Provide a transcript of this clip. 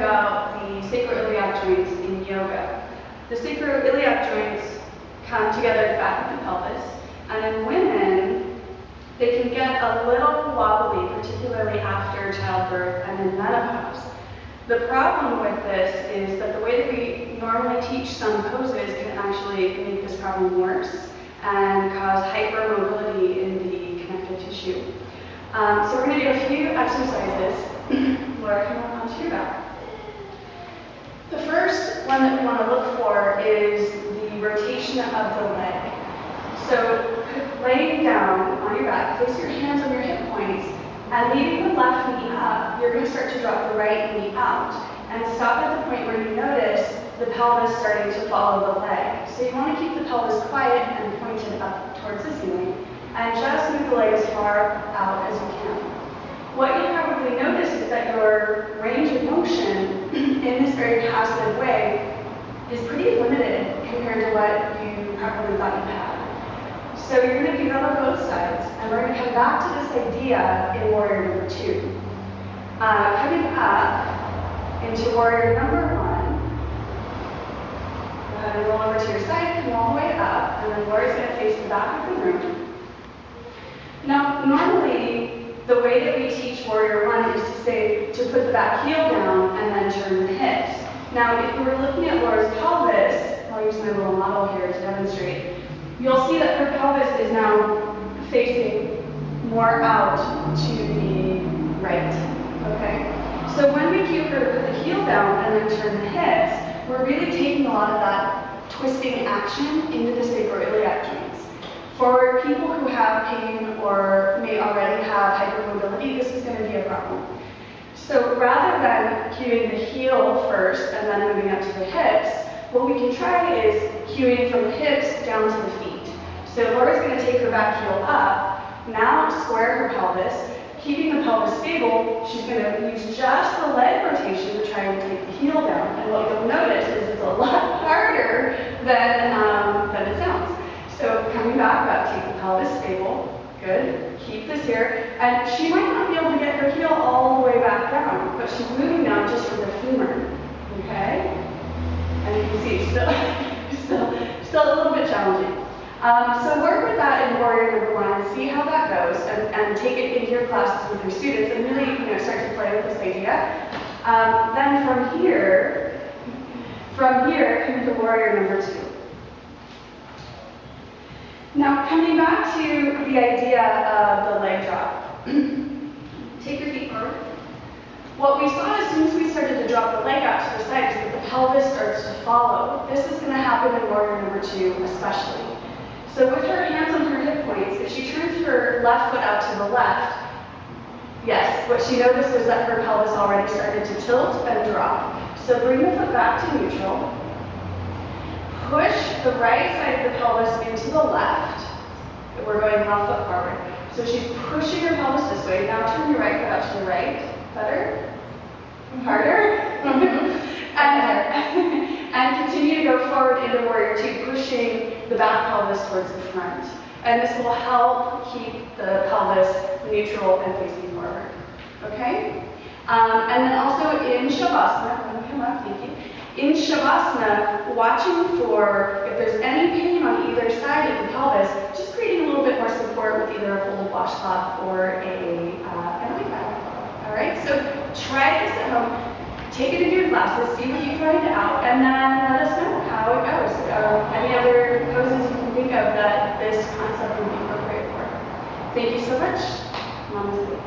about the sacro-iliac joints in yoga. The sacro-iliac joints come together at the back of the pelvis, and in women, they can get a little wobbly, particularly after childbirth and in menopause. The problem with this is that the way that we normally teach some poses can actually make this problem worse and cause hypermobility in the connective tissue. So we're going to do a few exercises. Laura, come on onto your back. The first one that we want to look for is the rotation of the leg. So laying down on your back, place your hands on your hip points, and leaving the left knee up, you're going to start to drop the right knee out. And stop at the point where you notice the pelvis starting to follow the leg. So you want to keep the pelvis quiet and pointed up towards the ceiling, and just move the leg as far out as you can. What you'll probably notice is that your range of motion in this very passive way is pretty limited compared to what you probably thought you had. So you're going to do that on both sides, and we're going to come back to this idea in warrior number 2. Coming up into warrior number 1, go ahead and roll over to your side, come all the way up, and then warrior's going to face the back of the room. Now, normally, the way that we teach warrior 1 is to say to put the back heel down and then turn the hips. Now, if we were looking at Laura's pelvis, I'll use my little model here to demonstrate, you'll see that her pelvis is now facing more out to the right, okay? So when we cue her to put the heel down and then turn the hips, we're really taking a lot of that twisting action into the sacro-iliac joints. For people who have pain or may already have hypermobility, this is going to be a problem. So rather than cueing the heel first and then moving up to the hips, what we can try is cueing from the hips down to the feet. So Laura's going to take her back heel up, now square her pelvis, keeping the pelvis stable. She's going to use just the leg rotation to try and take the heel down. And what you'll notice is it's a lot harder than it sounds. So coming back up, keep the pelvis stable. Good. Keep this here. And she might not be able to get her heel all the way back down, but she's moving down just from the femur. Okay? And you can see, still a little bit challenging. So work with that in warrior number 1 and see how that goes, and take it into your classes with your students and really start to play with this idea. Then from here, come into warrior number 2. Now, coming back to the idea of the leg drop. Take your feet forward. What we saw as soon as we started to drop the leg out to the side is that the pelvis starts to follow. This is going to happen in warrior number 2 especially. So with her hands on her hip points, if she turns her left foot out to the left, yes, what she noticed was that her pelvis already started to tilt and drop. So bring the foot back to neutral. Push the right side of the pelvis into the left. We're going left foot forward. So she's pushing her pelvis this way. Now turn your right foot out to the right. Better? Harder? And continue to go forward into warrior 2, pushing the back pelvis towards the front. And this will help keep the pelvis neutral and facing forward. Okay? And then also in Shavasana, let me come up, thank you. In Shavasana, watching for if there's any pain on either side of the pelvis, just creating a little bit more support with either a folded washcloth or an iPad. All right, so try this at home. Take it into your classes, see what you find out, and then let us know how it goes. Any other poses you can think of that this concept would be appropriate for. Thank you so much. Namaste.